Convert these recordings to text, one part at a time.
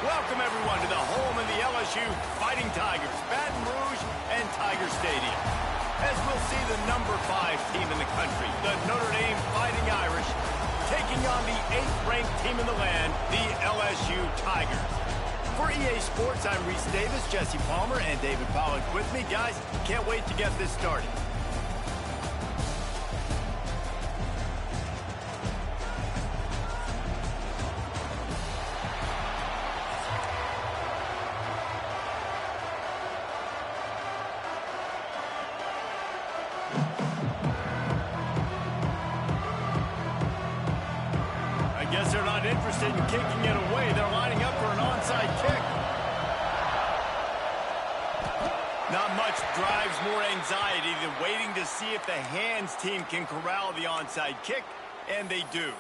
Welcome, everyone, to the home of the LSU Fighting Tigers, Baton Rouge and Tiger Stadium. As we'll see the number 5 team in the country, the Notre Dame Fighting Irish, taking on the 8th-ranked team in the land, the LSU Tigers. For EA Sports, I'm Reese Davis, Jesse Palmer, and David Pollock with me. Guys, can't wait to get this started. I guess they're not interested in kicking it away. They're lining up for an onside kick. Not much drives more anxiety than waiting to see if the hands team can corral the onside kick, and they do.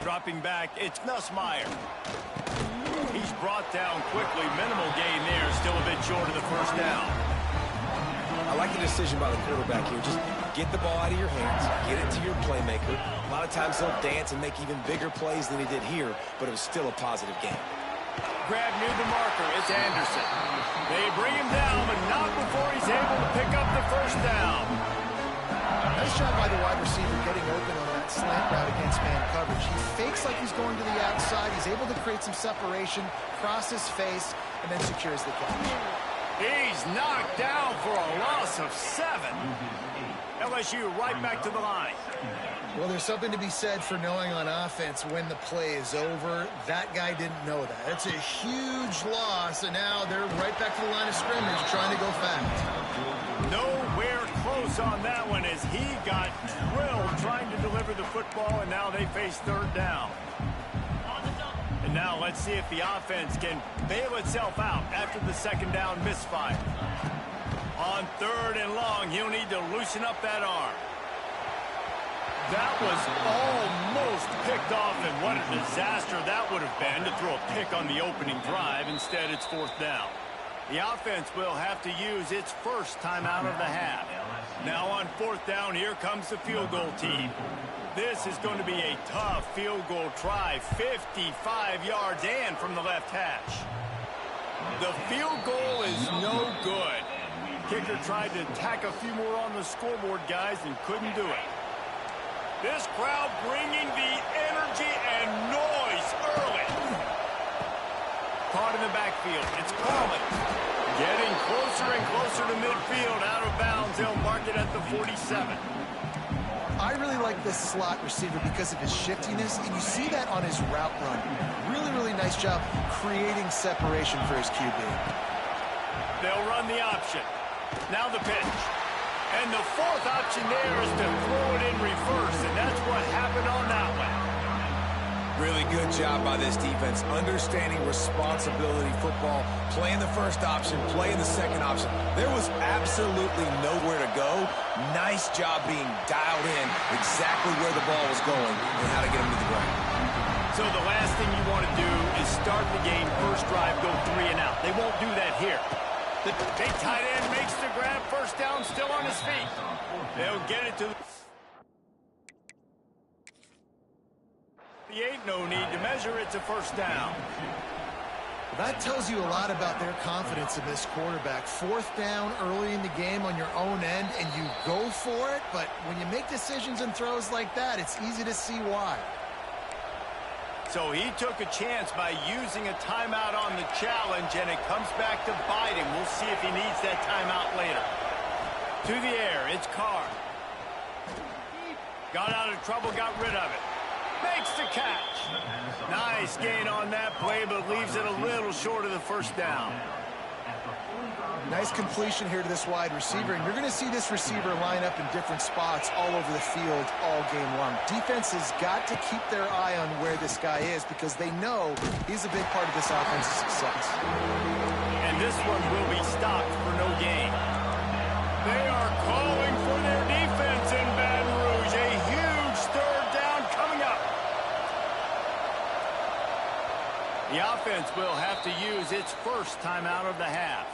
Dropping back, it's Nussmeier. He's brought down quickly. Minimal gain there. Still a bit short of the first down. I like the decision by the quarterback here. Just get the ball out of your hands, get it to your playmaker. A lot of times he'll dance and make even bigger plays than he did here, but it was still a positive game. Grab near the marker. It's Anderson. They bring him down, but not before he's able to pick up the first down. Nice job by the wide receiver getting open on that slant route against man coverage. He fakes like he's going to the outside. He's able to create some separation, cross his face, and then secures the catch. He's knocked down for a loss of 7. LSU right back to the line. Well, there's something to be said for knowing on offense when the play is over. That guy didn't know that. That's a huge loss, and now they're right back to the line of scrimmage trying to go fast. Nowhere close on that one as he got drilled trying to deliver the football, and now they face third down. And now let's see if the offense can bail itself out after the second down misfire. On third and long, he'll need to loosen up that arm. That was almost picked off, and what a disaster that would have been to throw a pick on the opening drive. Instead, it's fourth down. The offense will have to use its first timeout of the half. Now on fourth down, here comes the field goal team. This is going to be a tough field goal try, 55 yards and from the left hash. The field goal is no good. Kicker tried to tack a few more on the scoreboard, guys, and couldn't do it. This crowd bringing the energy and noise early. Caught in the backfield. It's Coleman. Getting closer and closer to midfield. Out of bounds. They'll mark it at the 47. I really like this slot receiver because of his shiftiness, and you see that on his route run. Really, really nice job creating separation for his QB. They'll run the option. Now the pitch. And the fourth option there is to throw it in reverse, and that's what happened on that one. Really good job by this defense, understanding responsibility football, playing the first option, playing the second option. There was absolutely nowhere to go. Nice job being dialed in exactly where the ball was going and how to get him to the ground. So the last thing you want to do is start the game, first drive, go 3 and out. They won't do that here. The big tight end makes the grab, first down, still on his feet. They'll get it to the 8, no need to measure, it's a first down. That tells you a lot about their confidence in this quarterback. Fourth down early in the game on your own end, and you go for it, but when you make decisions and throws like that, it's easy to see why. So he took a chance by using a timeout on the challenge, and it comes back to bite him. We'll see if he needs that timeout later. To the air, it's Carr. Got out of trouble, got rid of it. Makes the catch. Nice gain on that play, but leaves it a little short of the first down. Nice completion here to this wide receiver, and you're going to see this receiver line up in different spots all over the field all game long. Defense has got to keep their eye on where this guy is because they know he's a big part of this offense's success. And this one will be stopped for no gain. They are calling for their defense in Baton Rouge. A huge third down coming up. The offense will have to use its first timeout of the half.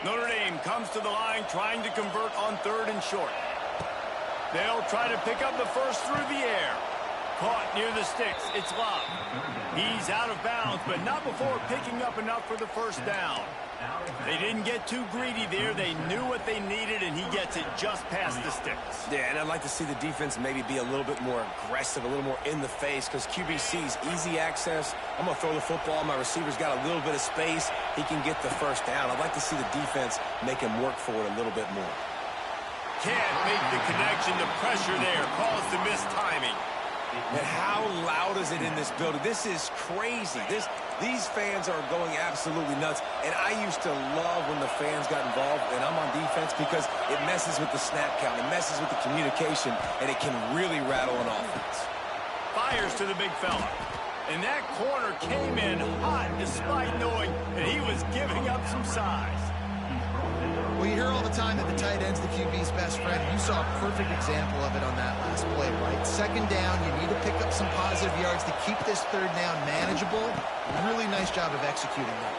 Notre Dame comes to the line trying to convert on 3rd and short. They'll try to pick up the first through the air. Caught near the sticks. It's Love. He's out of bounds, but not before picking up enough for the first down. They didn't get too greedy there. They knew what they needed, and he gets it just past the sticks. Yeah, and I'd like to see the defense maybe be a little bit more aggressive, a little more in the face, because QBC's easy access. I'm going to throw the football. My receiver's got a little bit of space. He can get the first down. I'd like to see the defense make him work for it a little bit more. Can't make the connection. The pressure there caused the missed timing. And how loud is it in this building? This is crazy. These fans are going absolutely nuts. And I used to love when the fans got involved, and I'm on defense, because it messes with the snap count. It messes with the communication, and it can really rattle an offense. Fires to the big fella. And that corner came in hot despite knowing that he was giving up some size. Well, you hear all the time that the tight end's the QB's best friend. You saw a perfect example of it on that last play, right? 2nd down, you need to pick up some positive yards to keep this 3rd down manageable. Really nice job of executing that.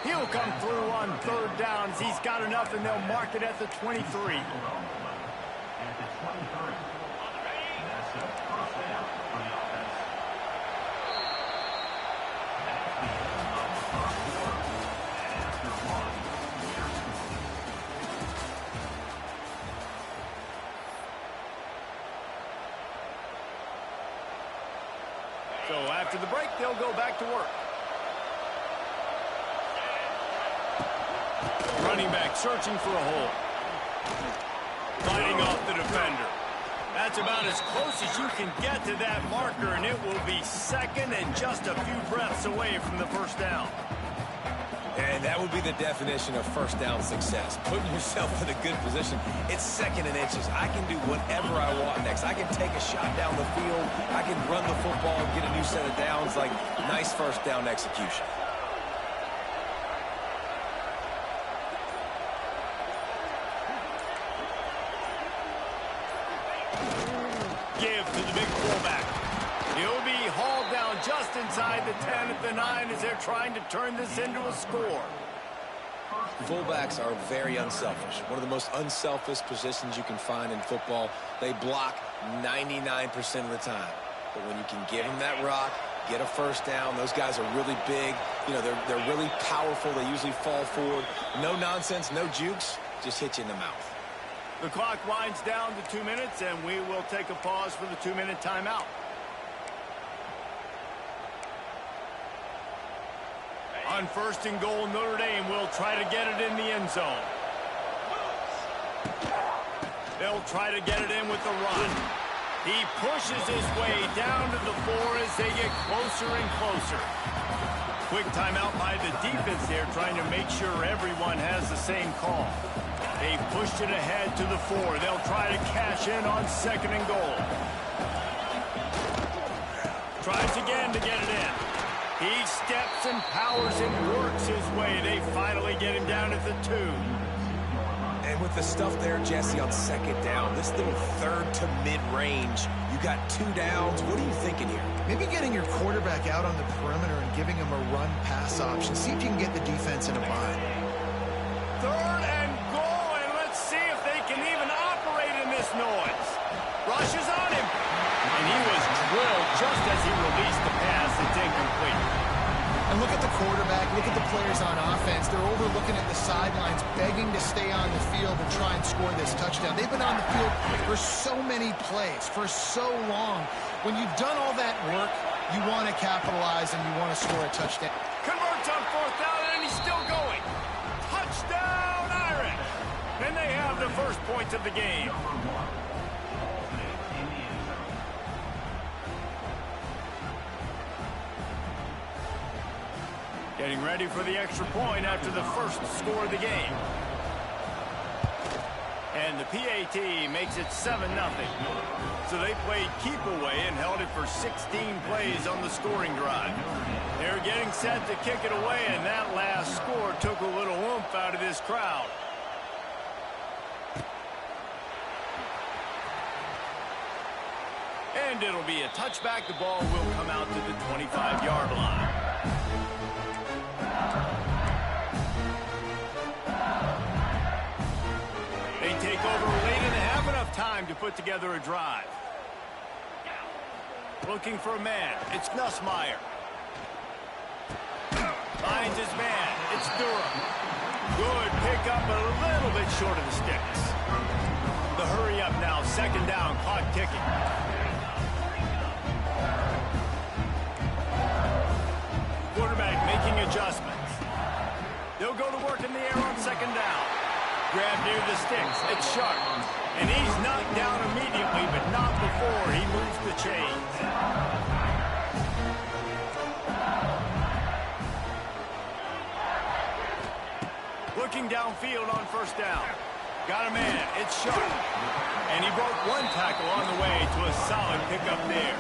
He'll come through on 3rd down as he's got enough, and they'll mark it at the 23. So after the break, they'll go back to work. Running back searching for a hole. Fighting off the defender. That's about as close as you can get to that marker, and it will be 2nd and just a few breaths away from the first down. And that would be the definition of first down success. Putting yourself in a good position. It's 2nd and inches. I can do whatever I want next. I can take a shot down the field. I can run the football and get a new set of downs. Like, nice first down execution. Give to the big fullback. He'll be hauled down just inside the 10 at the 9 as they're trying to turn this into a score. Fullbacks are very unselfish. One of the most unselfish positions you can find in football. They block 99% of the time. But when you can give them that rock, get a first down, those guys are really big. You know, they're really powerful. They usually fall forward. No nonsense, no jukes, just hit you in the mouth. The clock winds down to 2 minutes, and we will take a pause for the 2-minute timeout. On 1st and goal, Notre Dame will try to get it in the end zone. They'll try to get it in with the run. He pushes his way down to the 4 as they get closer and closer. Quick timeout by the defense there, trying to make sure everyone has the same call. They pushed it ahead to the 4. They'll try to cash in on 2nd and goal. Tries again to get it in. He steps and powers and works his way. They finally get him down at the 2. And with the stuff there, Jesse, on 2nd down, this little 3rd to mid-range, you got 2 downs. What are you thinking here? Maybe getting your quarterback out on the perimeter and giving him a run-pass option. See if you can get the defense in a bind. 3rd and goal, and let's see if they can even operate in this noise. Rushes on him, and he was drilled just as he released the pass. It's incomplete. And look at the quarterback, look at the players on offense. They're overlooking at the sidelines, begging to stay on the field and try and score this touchdown. They've been on the field for so many plays, for so long. When you've done all that work, you want to capitalize and you want to score a touchdown. Converts on 4th down, and he's still going. Touchdown, Irish! And they have the first points of the game. Getting ready for the extra point after the first score of the game. And the PAT makes it 7-0. So they played keep away and held it for 16 plays on the scoring drive. They're getting set to kick it away, and that last score took a little oomph out of this crowd. And it'll be a touchback. The ball will come out to the 25-yard line. They take over late and have enough time to put together a drive. Looking for a man. It's Nussmeier. Finds his man. It's Durham. Good pickup, but a little bit short of the sticks. The hurry up now. Second down. Clock ticking. Quarterback making adjustments. They'll go to work in the air on second down. Grab near the sticks. It's Sharp. And he's knocked down immediately, but not before he moves the chains. Looking downfield on first down. Got a man. It's Sharp. And he broke one tackle on the way to a solid pickup there.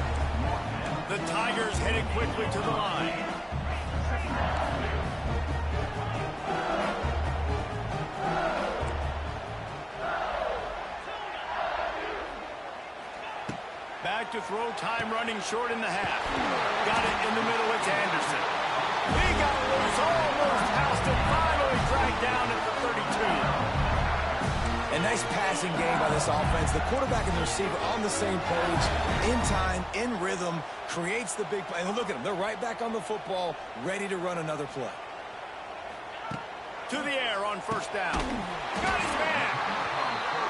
The Tigers headed quickly to the line. Back to throw, time running short in the half. Got it in the middle, it's Anderson. He got loose, almost housed it, finally dragged down at the 32. A nice passing game by this offense. The quarterback and the receiver on the same page, in time, in rhythm, creates the big play. And look at them, they're right back on the football, ready to run another play. To the air on first down. Got his man.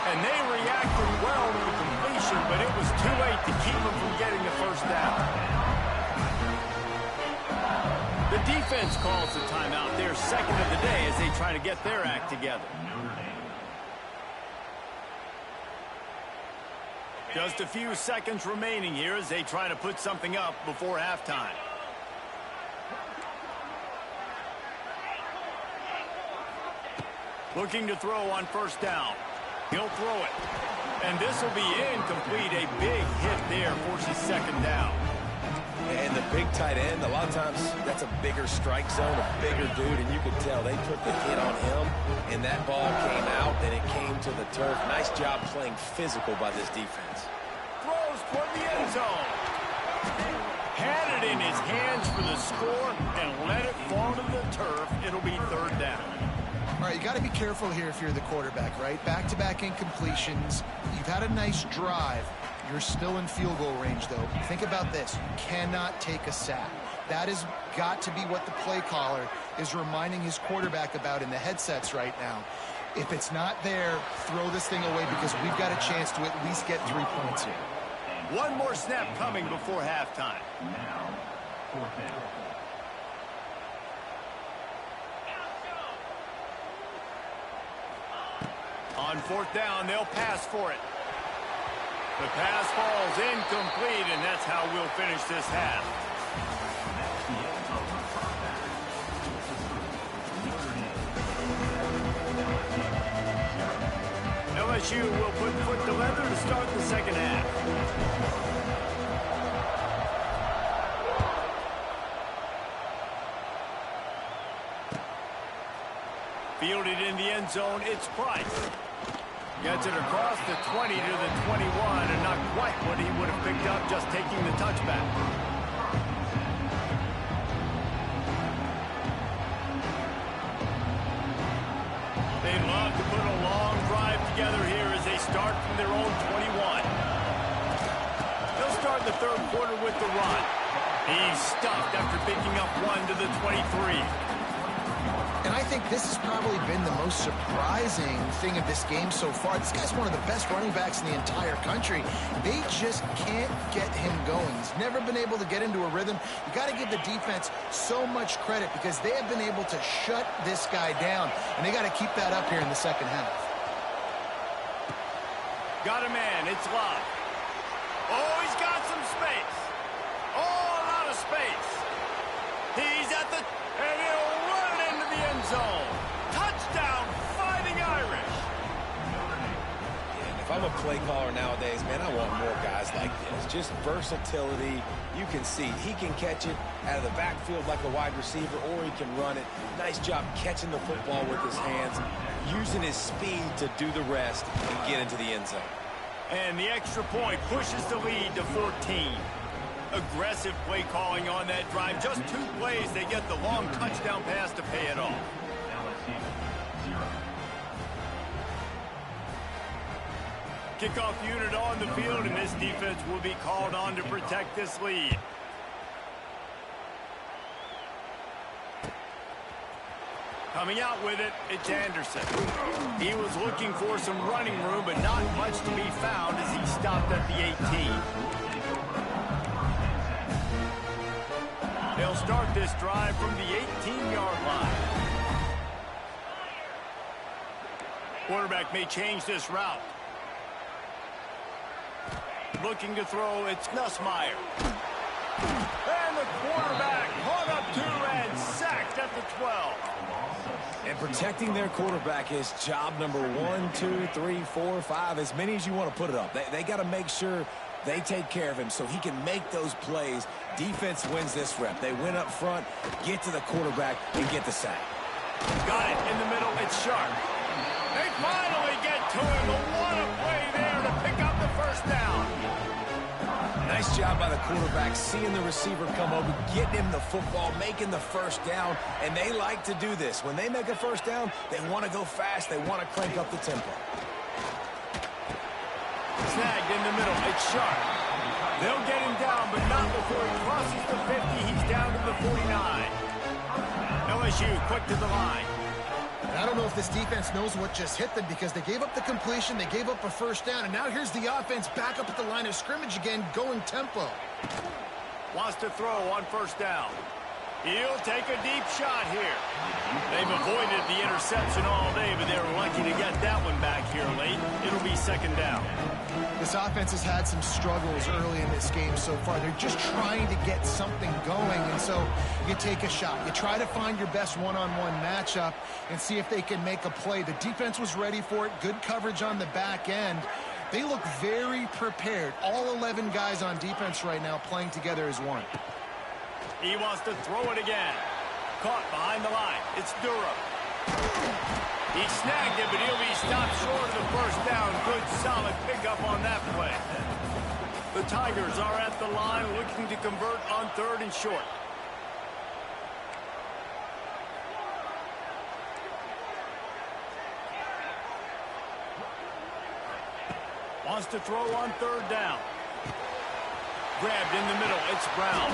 And they reacted well to the completion, but it was too late to keep them from getting the first down. The defense calls the timeout, their second of the day, as they try to get their act together. Just a few seconds remaining here as they try to put something up before halftime. Looking to throw on first down. He'll throw it. And this will be incomplete. A big hit there forces second down. And the big tight end, a lot of times that's a bigger strike zone, a bigger dude, and you could tell they took the hit on him, and that ball came out, and it came to the turf. Nice job playing physical by this defense. Throws toward the end zone. Had it in his hands for the score and let it fall to the turf. It'll be third down. All right, you got to be careful here if you're the quarterback, right? Back-to-back incompletions. You've had a nice drive. You're still in field goal range, though. Think about this. You cannot take a sack. That has got to be what the play caller is reminding his quarterback about in the headsets right now. If it's not there, throw this thing away because we've got a chance to at least get 3 points here. One more snap coming before halftime. On fourth down, they'll pass for it. The pass falls incomplete, and that's how we'll finish this half. LSU will put foot to leather to start the second half. Fielded in the end zone, it's Price. Gets it across the 20 to the 21, and not quite what he would have picked up just taking the touchback. They'd love to put a long drive together here as they start from their own 21. They'll start the third quarter with the run. He's stuffed after picking up one to the 23. And I think this has probably been the most surprising thing of this game so far. This guy's one of the best running backs in the entire country. They just can't get him going. He's never been able to get into a rhythm. You got to give the defense so much credit because they have been able to shut this guy down, and they got to keep that up here in the second half. Got a man. It's Love. Oh, he's got some space. Oh, a lot of space. He's at the... and he'll run it into the end zone. Touchdown, Fighting Irish. I'm a play caller nowadays, man, I want more guys like this. Just versatility. You can see he can catch it out of the backfield like a wide receiver, or he can run it. Nice job catching the football with his hands, using his speed to do the rest and get into the end zone. And the extra point pushes the lead to 14. Aggressive play calling on that drive. Just 2 plays, they get the long touchdown pass to pay it off. Kickoff unit on the field, and this defense will be called on to protect this lead. Coming out with it, it's Anderson. He was looking for some running room, but not much to be found as he stopped at the 18. They'll start this drive from the 18-yard line. Quarterback may change this route. Looking to throw, it's Nussmeier. And the quarterback caught up to and sacked at the 12. And protecting their quarterback is job number 1, 2, 3, 4, 5, as many as you want to put it up. They got to make sure they take care of him so he can make those plays. Defense wins this rep. They win up front, get to the quarterback, and get the sack. Got it in the middle. It's Sharp. They finally get to him. What a play there to pick up the first down. Nice job by the quarterback, seeing the receiver come over, getting him the football, making the first down, and they like to do this. When they make a first down, they want to go fast. They want to crank up the tempo. Snagged in the middle. It's Sharp. They'll get him down, but not before he crosses the 50. He's down to the 49. LSU quick to the line. I don't know if this defense knows what just hit them because they gave up the completion, they gave up a first down, and now here's the offense back up at the line of scrimmage again, going tempo. Wants to throw on first down. He'll take a deep shot here. They've avoided the interception all day, but they were lucky to get that one back here late. It'll be second down. This offense has had some struggles early in this game so far. They're just trying to get something going, and so you take a shot. You try to find your best one-on-one matchup and see if they can make a play. The defense was ready for it. Good coverage on the back end. They look very prepared. All 11 guys on defense right now playing together as one. He wants to throw it again. Caught behind the line. It's Durham. He snagged it, but he'll be stopped short of the first down. Good, solid pickup on that play. The Tigers are at the line looking to convert on 3rd and short. Wants to throw on 3rd down. Grabbed in the middle. It's Brown.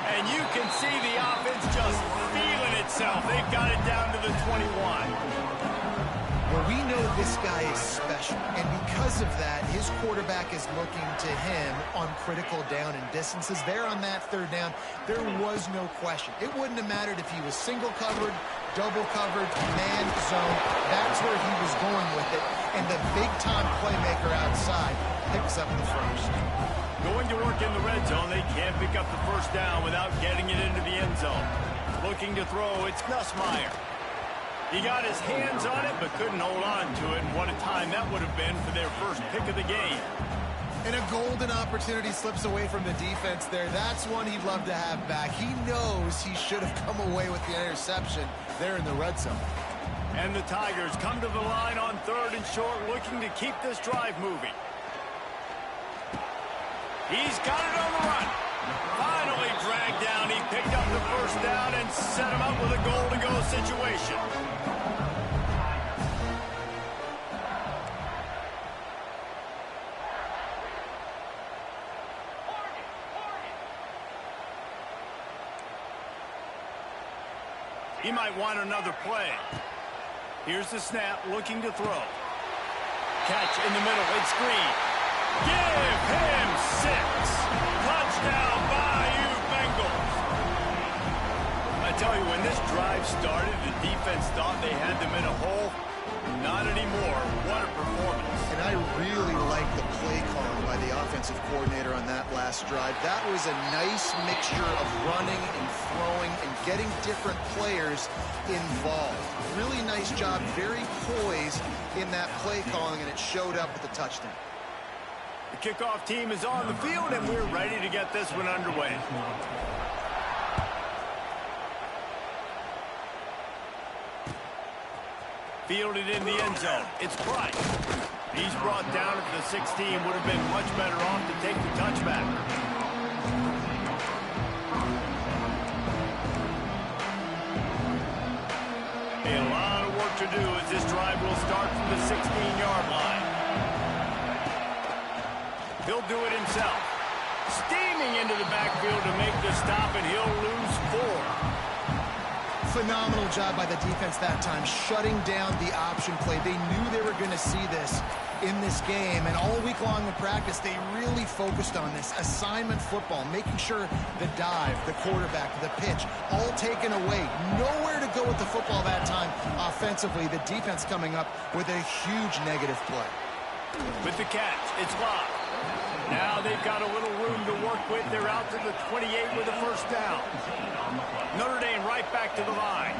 And you can see the offense just feeling itself. They've got it down to the 21. Well, we know this guy is special, and because of that, his quarterback is looking to him on critical down and distances. There on that 3rd down, there was no question. It wouldn't have mattered if he was single covered, double covered, man zone. That's where he was going with it, and the big-time playmaker outside picks up the first. Going to work in the red zone, they can't pick up the first down without getting it into the end zone. Looking to throw, it's Nussmeier. He got his hands on it, but couldn't hold on to it, and what a time that would have been for their first pick of the game. And a golden opportunity slips away from the defense there. That's one he'd love to have back. He knows he should have come away with the interception there in the red zone. And the Tigers come to the line on 3rd and short, looking to keep this drive moving. He's got it on the run. Finally dragged down. He picked up the first down and set him up with a goal-to-go situation. He might want another play. Here's the snap, looking to throw. Catch in the middle. It's Green. Give him 6. Touchdown, Bayou Bengals. I tell you, when this drive started, the defense thought they had them in a hole. Not anymore. What a performance. And I really like the play calling by the offensive coordinator on that last drive. That was a nice mixture of running and throwing and getting different players involved. Really nice job, very poised in that play calling, and it showed up with the touchdown. The kickoff team is on the field, and we're ready to get this one underway. Fielded in the end zone. It's Price. He's brought down at the 16. Would have been much better off to take the touchback. A lot of work to do as this drive will start from the 16-yard line. He'll do it himself. Steaming into the backfield to make the stop, and he'll lose 4. Phenomenal job by the defense that time, shutting down the option play. They knew they were going to see this in this game, and all week long in practice, they really focused on this assignment football, making sure the dive, the quarterback, the pitch, all taken away. Nowhere to go with the football that time offensively. The defense coming up with a huge negative play. With the catch, it's locked. Now they've got a little room to work with. They're out to the 28 with a first down. Notre Dame right back to the line.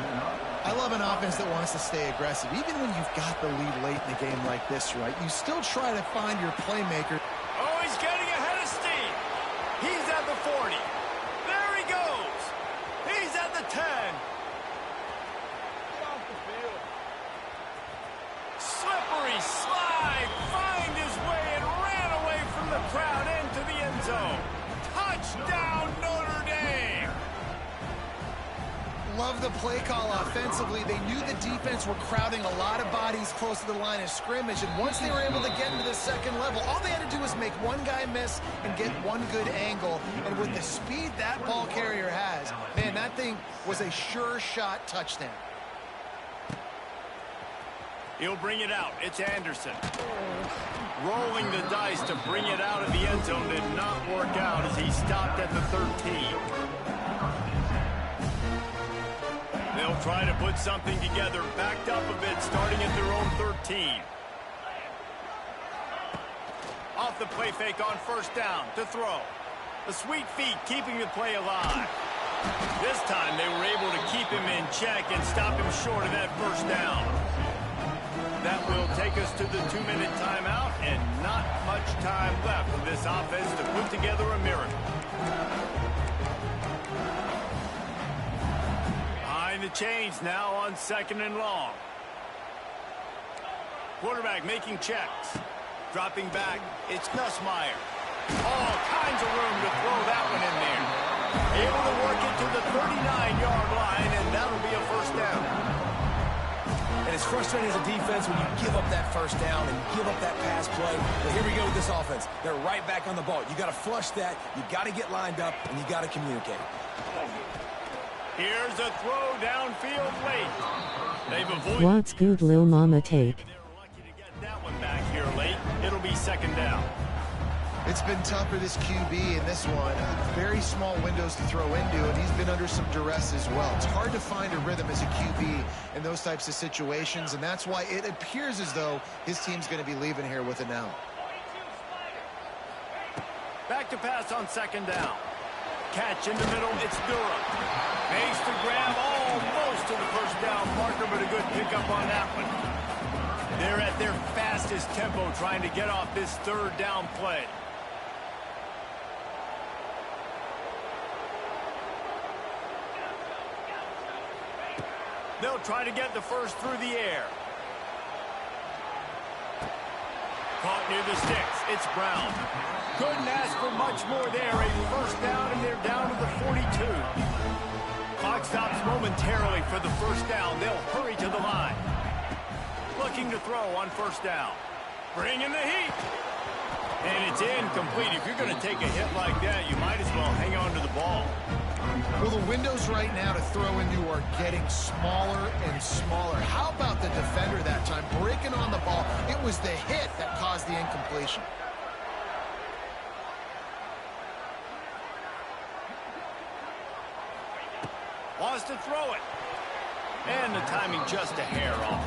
I love an offense that wants to stay aggressive. Even when you've got the lead late in a game like this, right, you still try to find your playmaker. Oh, he's getting ahead of steam. He's at the 40. There he goes. He's at the 10. Get off the field. Slippery slide. Find his way and ran away from the crowd into the end zone. Touchdown, Notre Dame. Love the play call offensively. They knew the defense were crowding a lot of bodies close to the line of scrimmage, and once they were able to get into the second level, all they had to do was make one guy miss and get one good angle. And with the speed that ball carrier has, man, that thing was a sure shot touchdown. He'll bring it out. It's Anderson. Rolling the dice to bring it out of the end zone did not work out as he stopped at the 13. They'll try to put something together, backed up a bit, starting at their own 13. Off the play fake on first down to throw. The sweet feet keeping the play alive. This time they were able to keep him in check and stop him short of that first down. That will take us to the 2-minute timeout, and not much time left for this offense to put together a miracle. Behind the chains now on 2nd and long. Quarterback making checks. Dropping back, it's Nussmeier. All kinds of room to throw that one in there. Able to work it to the 39-yard line, and that'll be a first down. And it's frustrating as a defense when you give up that first down and give up that pass play. But here we go with this offense. They're right back on the ball. You got to flush that. You got to get lined up, and you got to communicate. Here's a throw downfield late. They've avoided. What's good, Lil Mama take? They're lucky to get that one back here late. It'll be 2nd down. It's been tough for this QB in this one. Very small windows to throw into, and he's been under some duress as well. It's hard to find a rhythm as a QB in those types of situations, and that's why it appears as though his team's going to be leaving here with it now. Back to pass on 2nd down. Catch in the middle, it's Durham. Makes the grab almost to the first down marker, but a good pickup on that one. They're at their fastest tempo trying to get off this 3rd down play. They'll try to get the first through the air. Caught near the sticks. It's Brown. Couldn't ask for much more there. A first down, and they're down to the 42. Clock stops momentarily for the first down. They'll hurry to the line. Looking to throw on first down. Bringing the heat. And it's incomplete. If you're going to take a hit like that, you might as well hang on to the ball. Well, the windows right now to throw into are getting smaller and smaller. How about the defender that time breaking on the ball? It was the hit that caused the incompletion. Wants to throw it. And the timing just a hair off.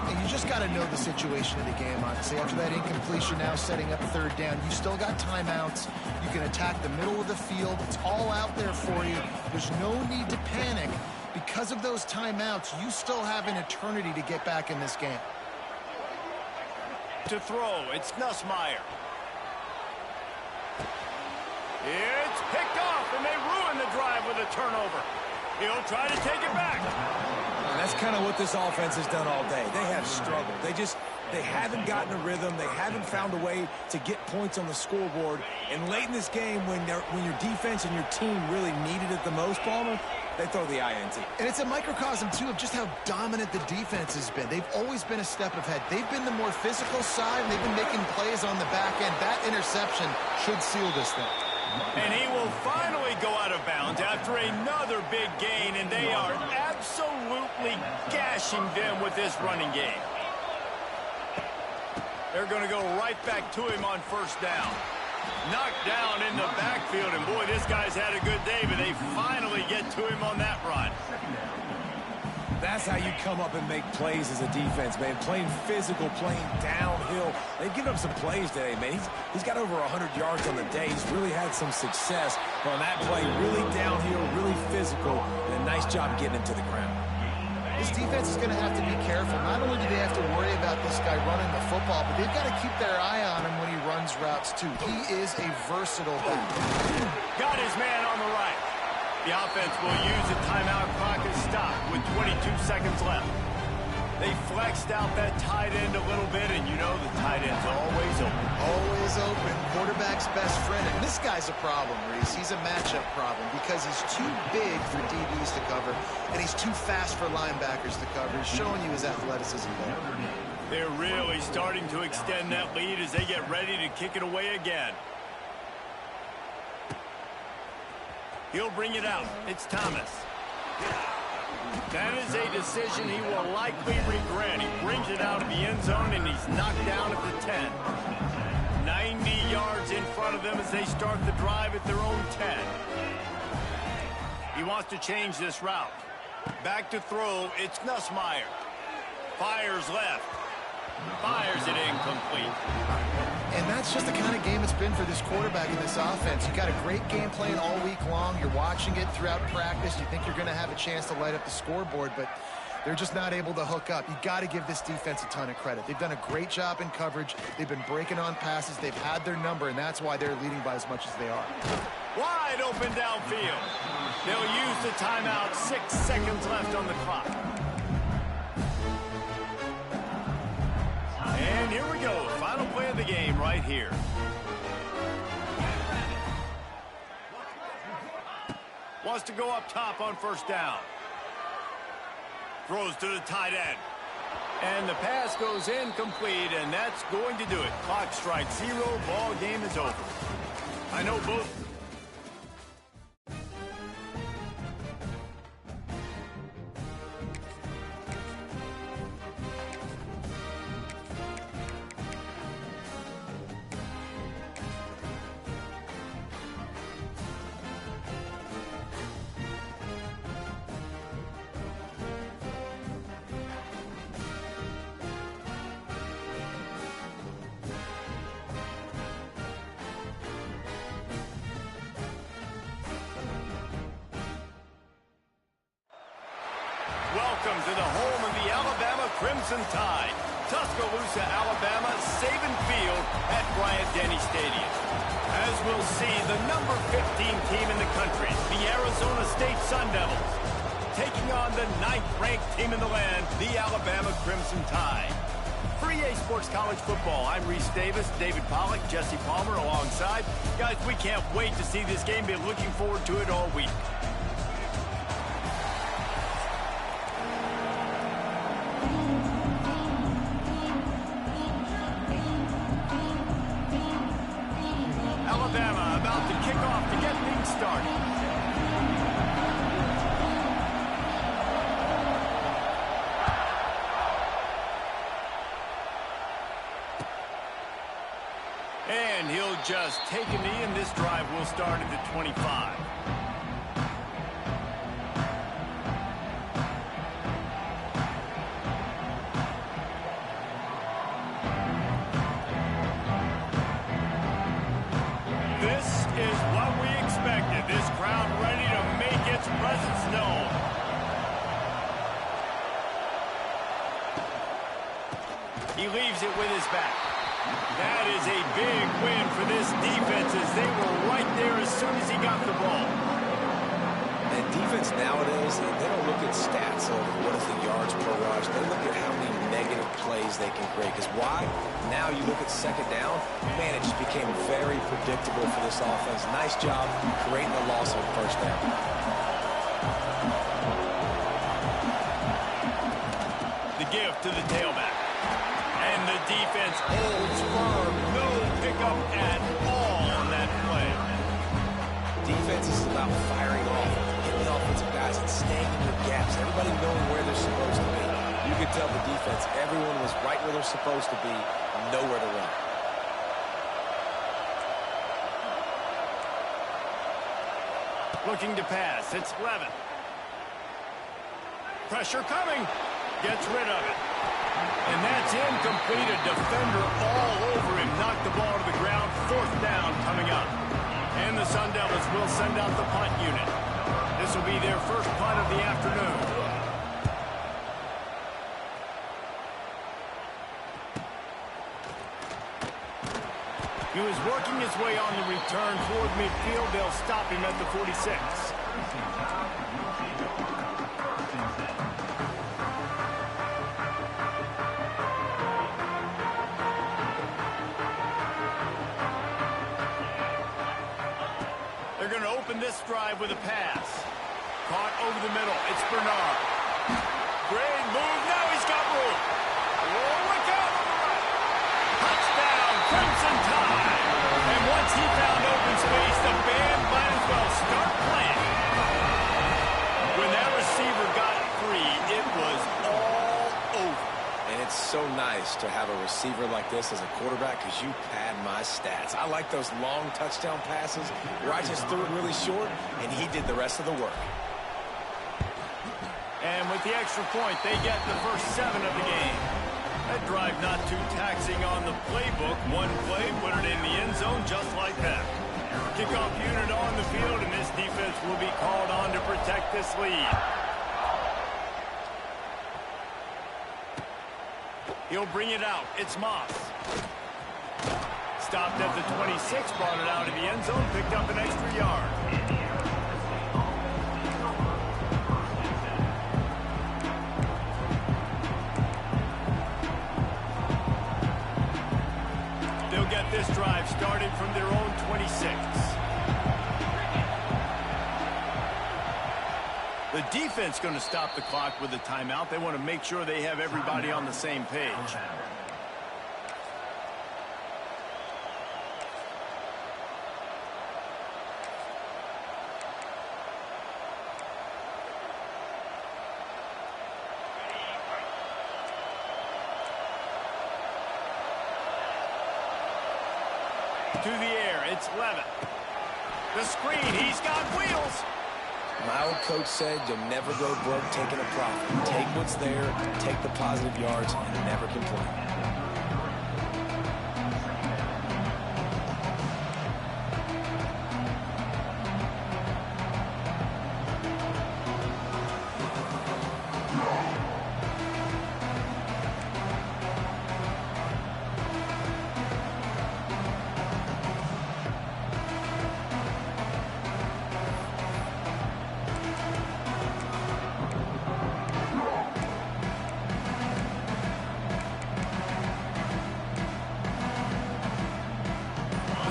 And you just got to know the situation of the game, honestly. After that incompletion, now setting up third down, you still got timeouts. You can attack the middle of the field. It's all out there for you. There's no need to panic. Because of those timeouts, you still have an eternity to get back in this game. To throw, it's Nussmeier. It's picked off, and they ruin the drive with a turnover. He'll try to take it back. And that's kind of what this offense has done all day. They have struggled. They haven't gotten a rhythm. They haven't found a way to get points on the scoreboard. And late in this game, when your defense and your team really needed it the most, Palmer, they throw the INT. And it's a microcosm, too, of just how dominant the defense has been. They've always been a step ahead. They've been the more physical side, and they've been making plays on the back end. That interception should seal this thing. And he will finally go out of bounds after another big gain, and they are absolutely gashing them with this running game. They're going to go right back to him on first down. Knocked down in the backfield, and boy, this guy's had a good day, but they finally get to him on that run. That's how you come up and make plays as a defense, man. Playing physical, playing downhill. They've given up some plays today, man. He's got over 100 yards on the day. He's really had some success on that play. Really downhill, really physical, and a nice job getting him to the ground. This defense is going to have to be careful. Not only do they have to worry about this guy running the football, but they've got to keep their eye on him when he runs routes, too. He is a versatile back. Got his man on the right. The offense will use the timeout clock as stop with 22 seconds left. They flexed out that tight end a little bit, and you know the tight end's always open. Always open. Quarterback's best friend. And this guy's a problem, Reese. He's a matchup problem because he's too big for DBs to cover, and he's too fast for linebackers to cover. He's showing you his athleticism there. They're really starting to extend that lead as they get ready to kick it away again. He'll bring it out. It's Thomas. That is a decision he will likely regret. He brings it out of the end zone, and he's knocked down at the 10. 90 yards in front of them as they start the drive at their own 10. He wants to change this route. Back to throw. It's Nussmeier. Fires left. Fires it incomplete. And that's just the kind of game it's been for this quarterback in this offense. You've got a great game plan all week long. You're watching it throughout practice. You think you're going to have a chance to light up the scoreboard, but they're just not able to hook up. You've got to give this defense a ton of credit. They've done a great job in coverage. They've been breaking on passes. They've had their number, and that's why they're leading by as much as they are. Wide open downfield. They'll use the timeout. 6 seconds left on the clock. And here we go. Final play of the game right here. Wants to go up top on first down. Throws to the tight end. And the pass goes incomplete, and that's going to do it. Clock strikes 0. Ball game is over. I know both. Welcome to the home of the Alabama Crimson Tide. Tuscaloosa, Alabama, Saban Field at Bryant-Denny Stadium. As we'll see, the number 15 team in the country, the Arizona State Sun Devils, taking on the 9th-ranked team in the land, the Alabama Crimson Tide. For EA Sports College Football, I'm Reese Davis, David Pollack, Jesse Palmer alongside. Guys, we can't wait to see this game. Been looking forward to it all week. Alabama about to kick off to get things started. And he'll just take a knee, and this drive will start at the 25. This is what we expected. This crowd ready to make its presence known. He leaves it with his back. That is a big win for this defense as they were right there as soon as he got the ball. And defense nowadays, they don't look at stats of what is the yards per rush. They look at how many negative plays they can create. Because why? Now you look at second down, man, it just became very predictable for this offense. Nice job creating the loss on first down. The give to the tailback. And the defense holds firm. No pickup at all on that play. Defense is about firing off, hitting the offensive guys, and staying in their gaps. Everybody knowing where they're supposed to be. You could tell the defense, everyone was right where they're supposed to be, nowhere to run. Looking to pass. It's Levin. Pressure coming. Gets rid of it. And that's incomplete. A defender all over him. Knocked the ball to the ground. Fourth down coming up. And the Sun Devils will send out the punt unit. This will be their first punt of the afternoon. He was working his way on the return toward midfield. They'll stop him at the 46. They're going to open this drive with a pass. Caught over the middle. It's Bernard. Great move. Now he's got room. Oh, look out on the right. Touchdown, Crimson Tide. And once he found open space, the band might as well start playing. When that receiver got free, it was all over. And it's so nice to have a receiver like this as a quarterback because you pad my stats. I like those long touchdown passes where I just threw it really short and he did the rest of the work. And with the extra point, they get the first 7 of the game. That drive not too taxing on the playbook. One play, put it in the end zone just like that. Kickoff unit on the field, and this defense will be called on to protect this lead. He'll bring it out. It's Moss. Stopped at the 26, brought it out of the end zone, picked up an extra yard. They'll get this drive started from their own 26. The defense going to stop the clock with a timeout. They want to make sure they have everybody on the same page. To the air, it's Levin. The screen, he's got wheels. My old coach said you'll never go broke taking a profit. Take what's there, take the positive yards, and never complain.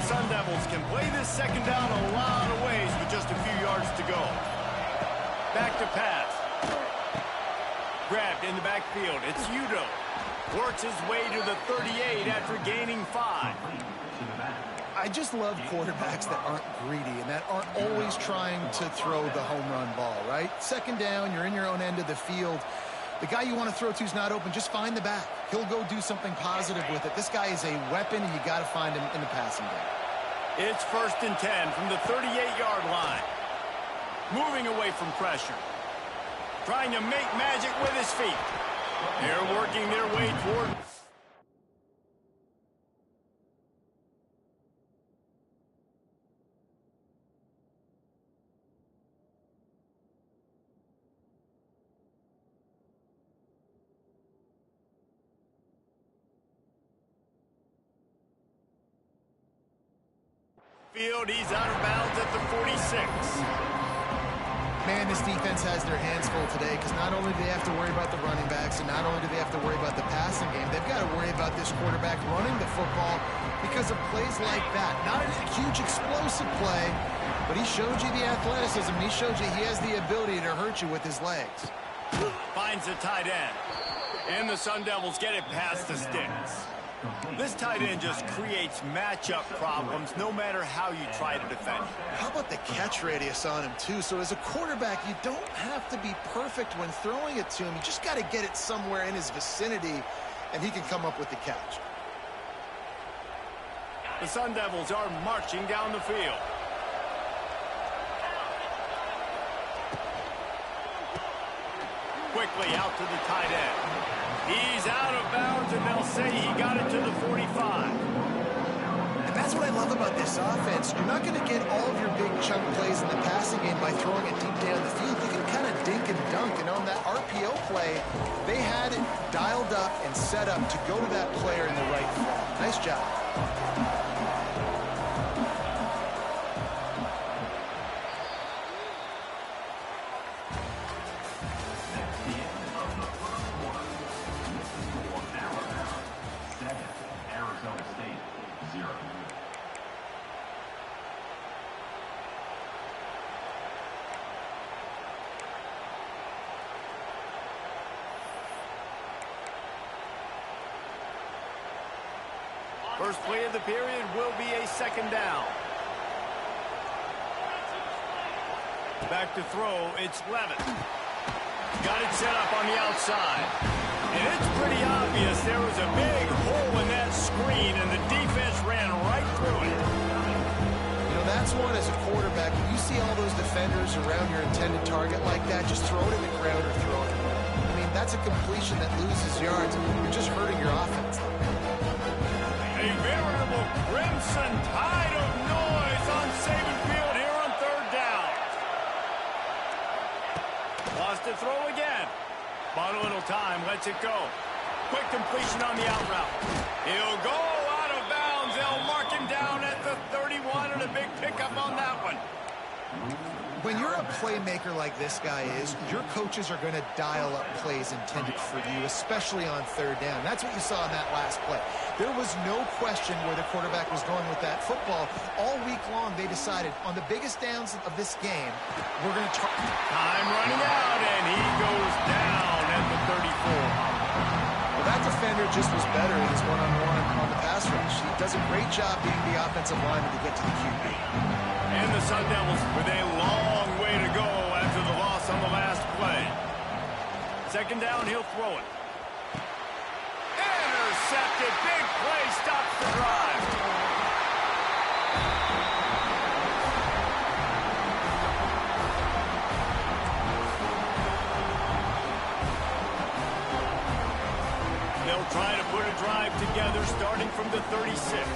Sun Devils can play this second down a lot of ways with just a few yards to go. Back to pass. Grabbed in the backfield. It's Udo. Works his way to the 38 after gaining 5. I just love quarterbacks that aren't greedy and that aren't always trying to throw the home run ball, right? Second down, you're in your own end of the field. The guy you want to throw to is not open. Just find the back. He'll go do something positive with it. This guy is a weapon, and you got to find him in the passing game. It's 1st and 10 from the 38-yard line. Moving away from pressure. Trying to make magic with his feet. They're working their way toward Field, he's out of bounds at the 46. Man, this defense has their hands full today because not only do they have to worry about the running backs and not only do they have to worry about the passing game, they've got to worry about this quarterback running the football because of plays like that. Not a huge explosive play, but he showed you the athleticism. He showed you he has the ability to hurt you with his legs. Finds the tight end. And the Sun Devils get it past the sticks. This tight end just creates matchup problems no matter how you try to defend him. How about the catch radius on him, too? So as a quarterback, you don't have to be perfect when throwing it to him. You just got to get it somewhere in his vicinity, and he can come up with the catch. The Sun Devils are marching down the field. Quickly out to the tight end. He's out of bounds, and they'll say he got it to the 45. And that's what I love about this offense. You're not going to get all of your big chunk plays in the passing game by throwing it deep down the field. You can kind of dink and dunk. And on that RPO play, they had it dialed up and set up to go to that player in the right spot. Nice job. First play of the period will be a second down. Back to throw, it's Levitt. Got it set up on the outside. And it's pretty obvious there was a big hole in that screen, and the defense ran right through it. You know, that's one as a quarterback. When you see all those defenders around your intended target like that, just throw it in the ground or throw it away. I mean, that's a completion that loses yards. You're just hurting your offense. A veritable crimson tide of noise on Saban Field here on third down. Lost to throw again. Bought a little time, lets it go. Quick completion on the out route. He'll go out of bounds. They'll mark him down at the 31, and a big pickup on that one. When you're a playmaker like this guy is, your coaches are going to dial up plays intended for you, especially on third down. That's what you saw in that last play. There was no question where the quarterback was going with that football. All week long, they decided on the biggest downs of this game, we're going to try. Time running out, and he goes down at the 34. Well, that defender just was better in his one-on-one on the pass rush. He does a great job being the offensive lineman to get to the QB. And the Sun Devils with a long way to go after the loss on the last play. Second down, he'll throw it. Intercepted. Big play. Stops the drive. They'll try to put a drive together starting from the 36.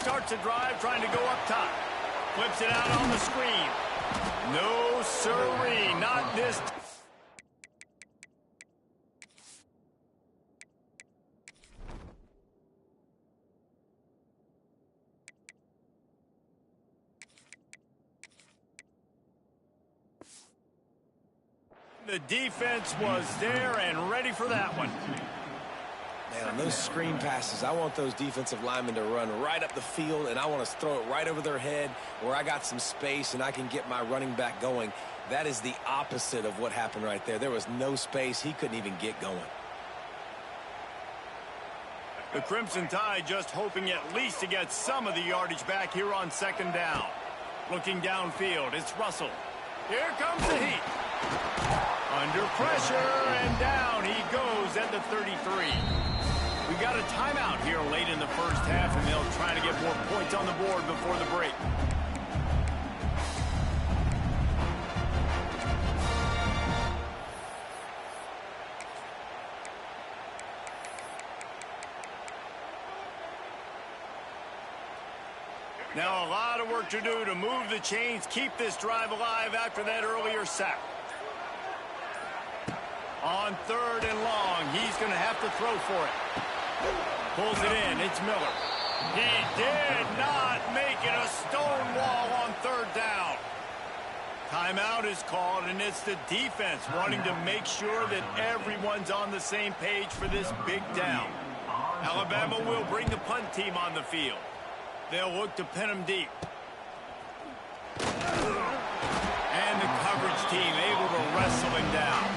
Starts a drive trying to go up top. Flips it out on the screen. No siree, not this. The defense was there and ready for that one. Man, on those screen passes, I want those defensive linemen to run right up the field, and I want to throw it right over their head where I got some space and I can get my running back going. That is the opposite of what happened right there. There was no space. He couldn't even get going. The Crimson Tide just hoping at least to get some of the yardage back here on second down. Looking downfield, it's Russell. Here comes the heat. Under pressure, and down he goes at the 33. We got a timeout here late in the first half, and they'll try to get more points on the board before the break. Now a lot of work to do to move the chains, keep this drive alive after that earlier sack. On third and long, he's going to have to throw for it. Pulls it in. It's Miller. He did not make it a stone wall on third down. Timeout is called, and it's the defense wanting to make sure that everyone's on the same page for this big down. Alabama will bring the punt team on the field. They'll look to pin them deep. And the coverage team able to wrestle him down.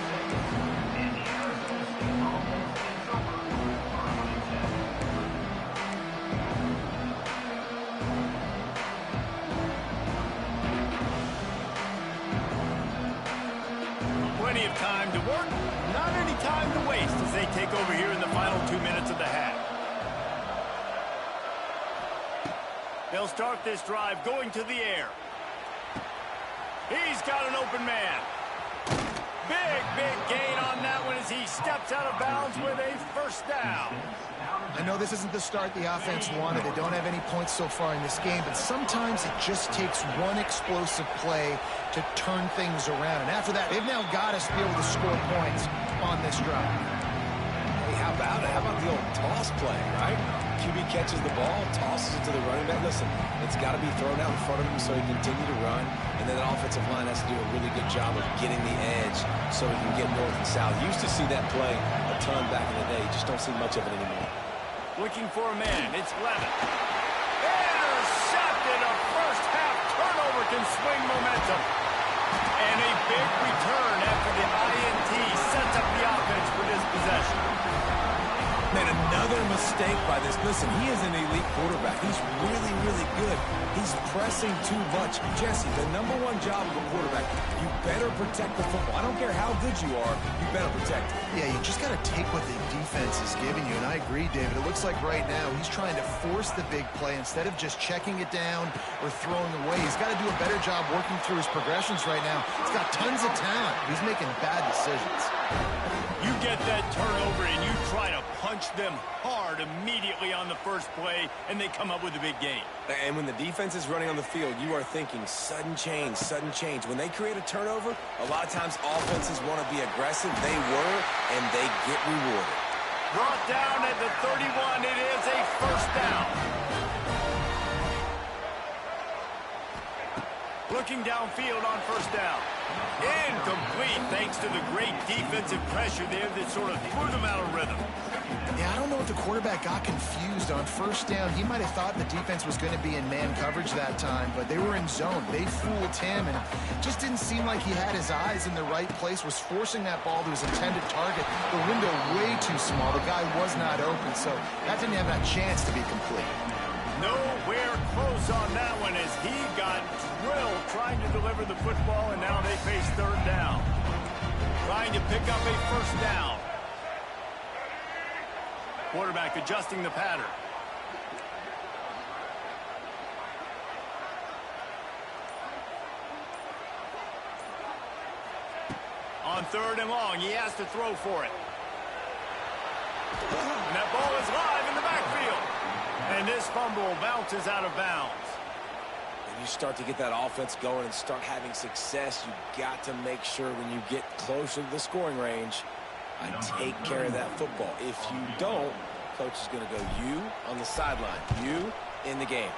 Plenty of time to work, not any time to waste as they take over here in the final 2 minutes of the half. They'll start this drive going to the air. He's got an open man. Big gain on that one as he steps out of bounds with a first down. I know this isn't the start the offense wanted. They don't have any points so far in this game, but sometimes it just takes one explosive play to turn things around. And after that, they've now got us to be able to score points on this drive. Hey, how about it? How about the old toss play, right? QB catches the ball, tosses it to the running back. Listen, it's got to be thrown out in front of him so he can continue to run. And then the offensive line has to do a really good job of getting the edge so he can get north and south. Used to see that play a ton back in the day. You just don't see much of it anymore. Looking for a man. It's Levin. Intercepted. A first half turnover can swing momentum. And a big return after the INT sets up the offense for this possession. Man, another mistake by this. Listen, he is an elite quarterback. He's really good. He's pressing too much. Jesse, the #1 job of a quarterback, you better protect the football. I don't care how good you are, you better protect it. Yeah, you just got to take what the defense is giving you, and I agree, David. It looks like right now he's trying to force the big play instead of just checking it down or throwing away. He's got to do a better job working through his progressions right now. He's got tons of talent. He's making bad decisions. You get that turnover and you try to punch them hard immediately on the first play, and they come up with a big gain. And when the defense is running on the field, you are thinking sudden change, sudden change. When they create a turnover, a lot of times offenses want to be aggressive. They were, and they get rewarded. Brought down at the 31. It is a first down. Looking downfield on first down. Incomplete thanks to the great defensive pressure there that sort of threw them out of rhythm. Yeah, I don't know if the quarterback got confused on first down. He might have thought the defense was going to be in man coverage that time, but they were in zone. They fooled him, and it just didn't seem like he had his eyes in the right place, was forcing that ball to his intended target. The window way too small. The guy was not open, so that didn't have that chance to be complete. Nowhere close on that one as he got drilled trying to deliver the football, and now they face third down. Trying to pick up a first down. Quarterback adjusting the pattern. On third and long, he has to throw for it. And that ball is live in the backfield. And this fumble bounces out of bounds. When you start to get that offense going and start having success, you got to make sure when you get closer to the scoring range, I take care of that football. If you don't, coach is going to go you on the sideline, you in the game.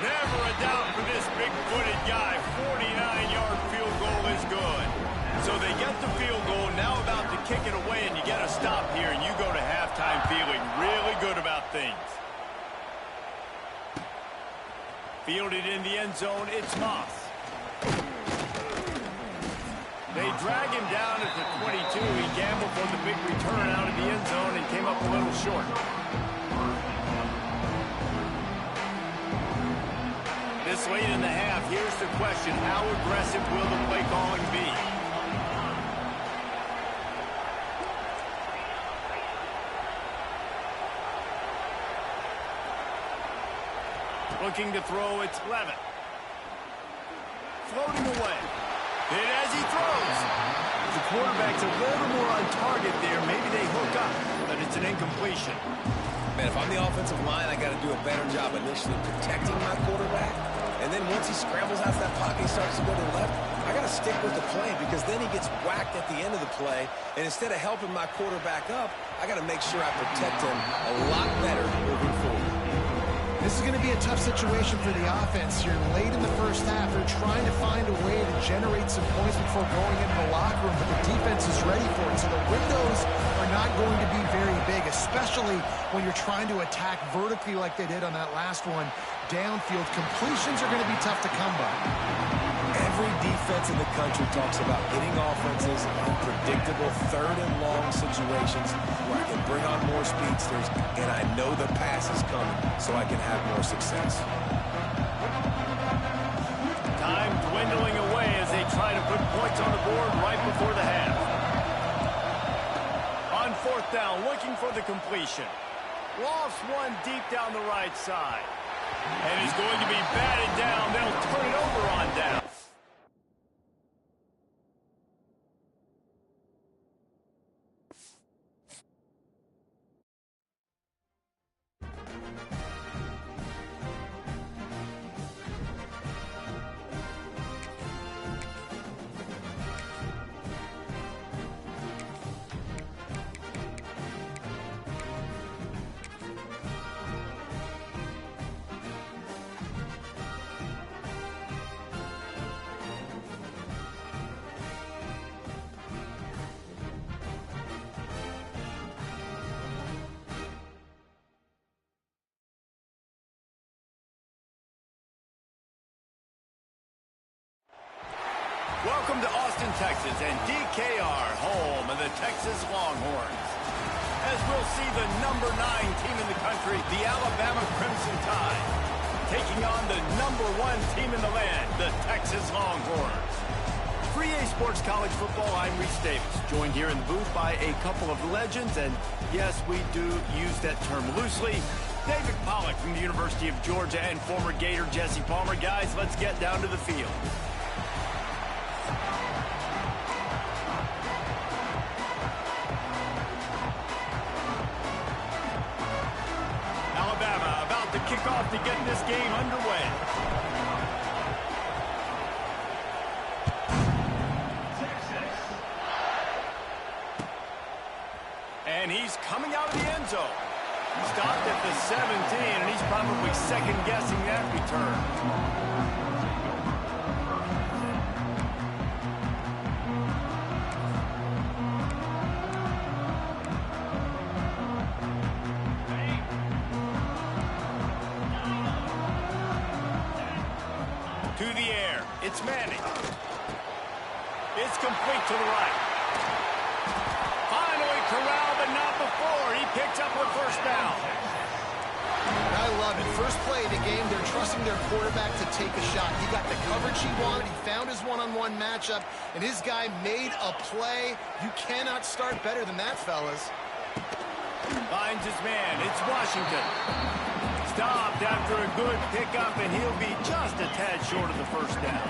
Never a doubt for this big-footed guy. 49-yard field goal is good. So they get the field goal, now about to kick it away, and you get a stop here, and you go to halftime feeling really good about things. Fielded in the end zone, it's Moss. They drag him down at the 22. He gambled for the big return out of the end zone and came up a little short. This late in the half, here's the question. How aggressive will the play calling be? Looking to throw, it's Levin. Floating away. And as he throws, the quarterback's a little more on target there. Maybe they hook up, but it's an incompletion. Man, if I'm the offensive line, I got to do a better job initially protecting my quarterback And then once he scrambles out of that pocket, he starts to go to the left, I got to stick with the play because then he gets whacked at the end of the play. And instead of helping my quarterback up, I got to make sure I protect him a lot better moving forward. This is going to be a tough situation for the offense here. Late in the first half, they're trying to find a way to generate some points before going into the locker room, but the defense is ready for it. So the windows are not going to be very big, especially when you're trying to attack vertically like they did on that last one. Downfield completions are going to be tough to come by. Every defense in the country talks about getting offenses in predictable third and long situations where I can bring on more speedsters and I know the pass is coming so I can have more success. Time dwindling away as they try to put points on the board right before the half. On fourth down, looking for the completion. Lofts one deep down the right side. And he's going to be batted down. They'll turn it over on down. Welcome to Austin, Texas, and DKR, home of the Texas Longhorns. As we'll see the number 9 team in the country, the Alabama Crimson Tide, taking on the number 1 team in the land, the Texas Longhorns. For EA Sports College Football, I'm Reese Davis, joined here in the booth by a couple of legends, and yes, we do use that term loosely. David Pollack from the University of Georgia and former Gator Jesse Palmer. Guys, let's get down to the field. Alabama about to kick off to get this game underway. And he's coming out of the end zone. Stopped at the 17, and he's probably second-guessing that return. To the air. It's Manning. It's complete to the right. Finally corralled, but not before. He picks up a first down. And I love it. First play of the game, they're trusting their quarterback to take a shot. He got the coverage he wanted. He found his one-on-one matchup, and his guy made a play. You cannot start better than that, fellas. Finds his man. It's Washington. Stopped after a good pickup, and he'll be just a tad short of the first down.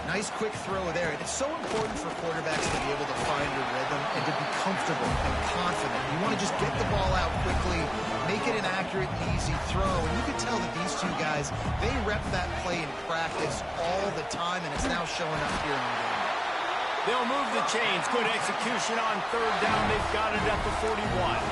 Nice quick throw there. It's so important for quarterbacks to be able to find a rhythm and to be comfortable and confident. You want to just get the ball out quickly, make it an accurate and easy throw. And you can tell that these two guys, they rep that play in practice all the time, and it's now showing up here in the game. They'll move the chains. Good execution on third down. They've got it at the 41.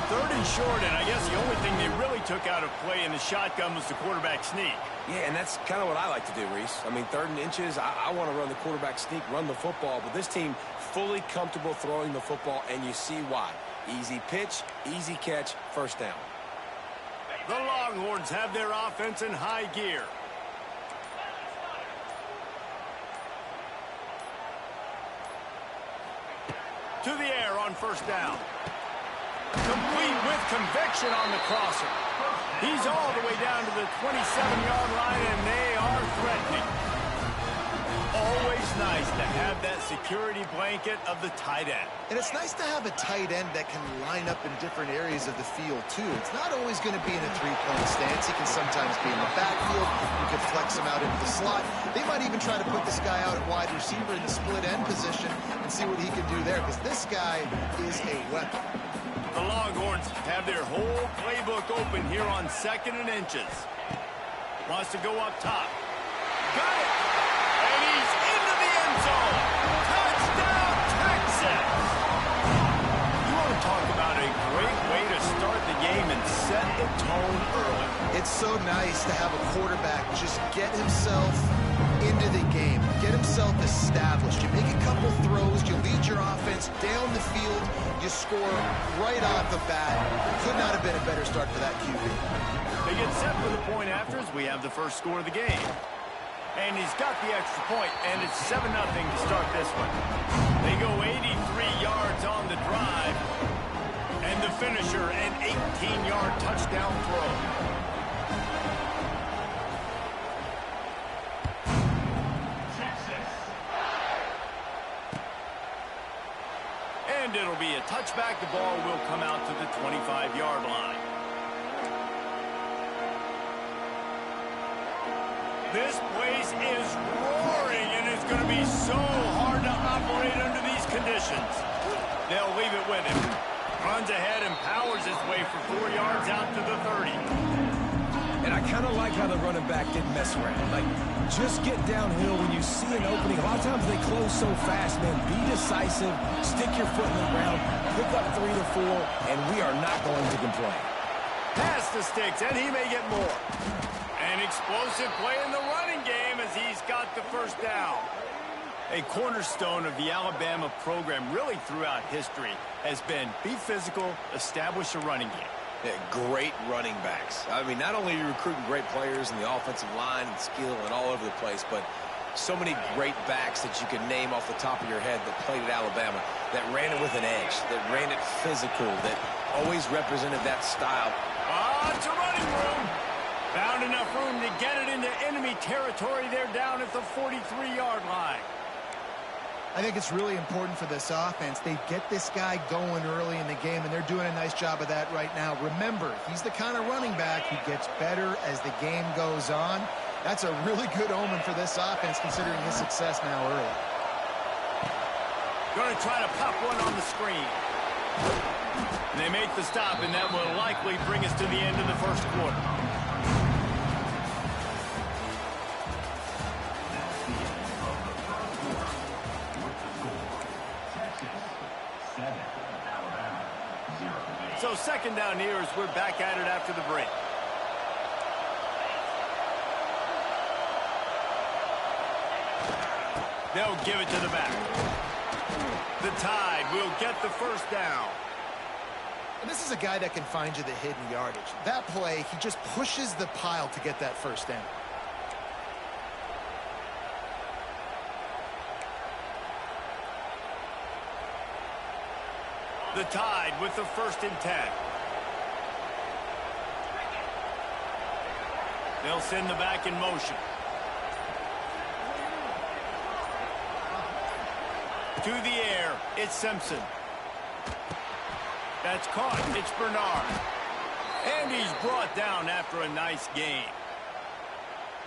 Third and short, and I guess the only thing they really took out of play in the shotgun was the quarterback sneak. Yeah, and that's kind of what I like to do, Reese. I mean, third and inches, I want to run the quarterback sneak, run the football, but this team fully comfortable throwing the football, and you see why. Easy pitch, easy catch, first down. The Longhorns have their offense in high gear. To the air on first down. Complete with conviction on the crosser. He's all the way down to the 27-yard line, and they are threatening. Always nice to have that security blanket of the tight end. And it's nice to have a tight end that can line up in different areas of the field, too. It's not always going to be in a three-point stance. He can sometimes be in the backfield. You can flex him out into the slot. They might even try to put this guy out at wide receiver in the split end position and see what he can do there, because this guy is a weapon. The Longhorns have their whole playbook open here on 2nd and inches. Wants to go up top. Got it! And he's into the end zone. Touchdown, Texas! You want to talk about a great way to start the game and set the tone early. It's so nice to have a quarterback just get himself into the game, get himself established. You make a couple throws, you lead your offense down the field, you score right off the bat. Could not have been a better start for that QB. They get set for the point after as we have the first score of the game. And he's got the extra point, and it's 7-0 to start this one. They go 83 yards on the drive, and the finisher, an 18-yard touchdown throw. And it'll be a touchback. The ball will come out to the 25-yard line. This place is roaring, and it's going to be so hard to operate under these conditions. They'll leave it with him. Runs ahead and powers his way for 4 yards out to the 30. And I kind of like how the running back didn't mess around. Like, just get downhill when you see an opening. A lot of times they close so fast, man. Be decisive, stick your foot in the ground, pick up 3 to 4, and we are not going to complain. Pass the sticks, and he may get more. An explosive play in the running game as he's got the first down. A cornerstone of the Alabama program really throughout history has been be physical, establish a running game. Yeah, great running backs. I mean, not only are you recruiting great players in the offensive line and skill and all over the place, but so many great backs that you can name off the top of your head that played at Alabama, that ran it with an edge, that ran it physical, that always represented that style. It's a running room. Found enough room to get it into enemy territory. They're down at the 43-yard line. I think it's really important for this offense. They get this guy going early in the game, and they're doing a nice job of that right now. Remember, he's the kind of running back who gets better as the game goes on. That's a really good omen for this offense, considering his success now early. Going to try to pop one on the screen. And they make the stop, and that will likely bring us to the end of the first quarter. So second down here as we're back at it after the break. They'll give it to the back. The Tide will get the first down. And this is a guy that can find you the hidden yardage. That play, he just pushes the pile to get that first down. The Tide with the 1st and 10. They'll send the back in motion. To the air, it's Simpson. That's caught, it's Bernard. And he's brought down after a nice gain.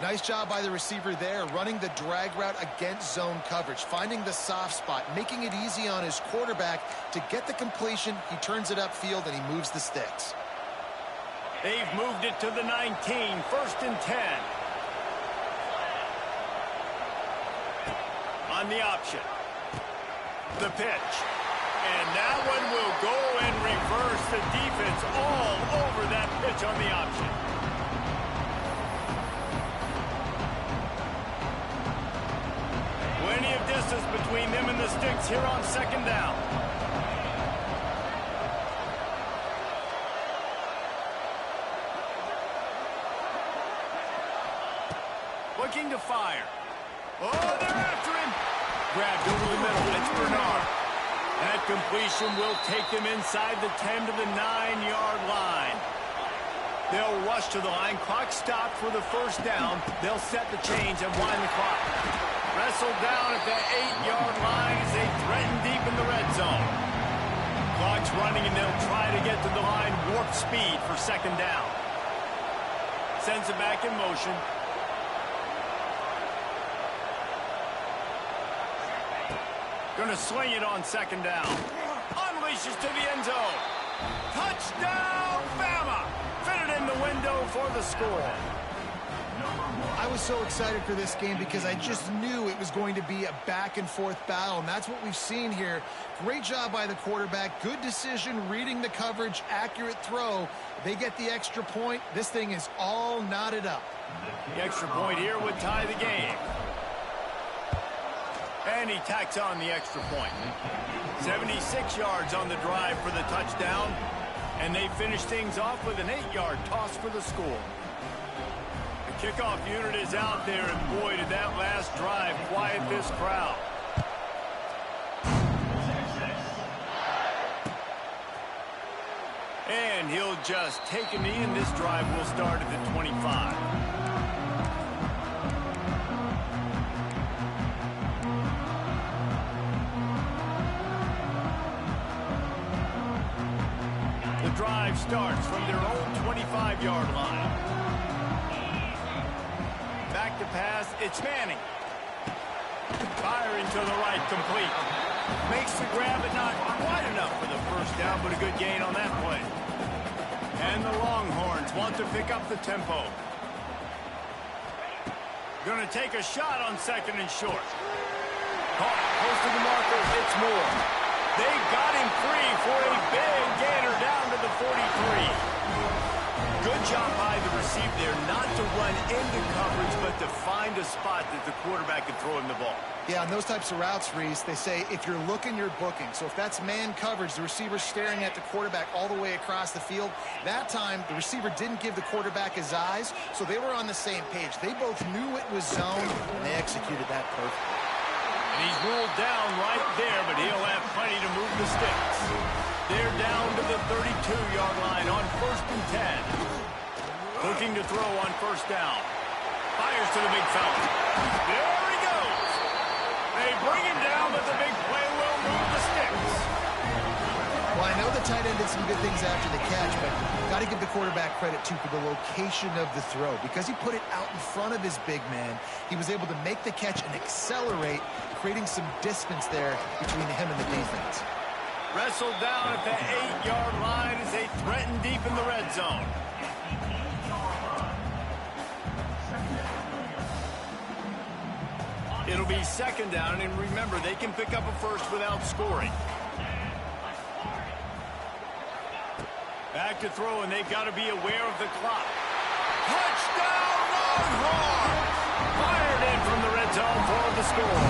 Nice job by the receiver there, running the drag route against zone coverage, finding the soft spot, making it easy on his quarterback to get the completion. He turns it upfield, and he moves the sticks. They've moved it to the 19, 1st and 10. On the option. The pitch. And that one will go and reverse the defense all over that pitch on the option. Plenty of distance between them and the sticks here on second down. Looking to fire. Oh, they're after him. Grabbed over the middle. It's Bernard. That completion will take them inside the 10 to the 9-yard line. They'll rush to the line. Clock stopped for the first down. They'll set the chains and wind the clock. Wrestled down at the 8-yard line as they threaten deep in the red zone. Clock's running, and they'll try to get to the line warp speed for second down. Sends it back in motion. Going to sling it on second down. Unleashes to the end zone. Touchdown, Bama! Fitted in the window for the score. I was so excited for this game because I just knew it was going to be a back-and-forth battle, and that's what we've seen here. Great job by the quarterback. Good decision, reading the coverage, accurate throw. They get the extra point. This thing is all knotted up. The extra point here would tie the game. And he tacks on the extra point. 76 yards on the drive for the touchdown. And they finish things off with an 8-yard toss for the score. The kickoff unit is out there, and boy, did that last drive quiet this crowd. And he'll just take a knee, and this drive will start at the 25. The drive starts from their own 25-yard line. Back to pass, it's Manning. Firing to the right, complete. Makes the grab, but not quite enough for the first down, but a good gain on that play. And the Longhorns want to pick up the tempo. Going to take a shot on 2nd and short. Caught close to the marker, it's Moore. They got him free for a big gainer down to the 43. Good job by the receiver there, not to run into coverage, but to find a spot that the quarterback can throw him the ball. Yeah, on those types of routes, Reese, they say if you're looking, you're booking. So if that's man coverage, the receiver's staring at the quarterback all the way across the field. That time, the receiver didn't give the quarterback his eyes, so they were on the same page. They both knew it was zone, and they executed that perfectly. And he's ruled down right there, but he'll have plenty to move the sticks. They're down to the 32-yard line on 1st and 10. Looking to throw on 1st down. Fires to the big fella. There he goes. They bring him down, but the big play will move the sticks. Well, I know the tight end did some good things after the catch, but got to give the quarterback credit, too, for the location of the throw. Because he put it out in front of his big man, he was able to make the catch and accelerate, creating some distance there between him and the defense. Wrestled down at the 8-yard line as they threaten deep in the red zone. It'll be 2nd down, and remember, they can pick up a first without scoring. Back to throw, and they've got to be aware of the clock. Touchdown, Longhorns! Fired in from the red zone for the score.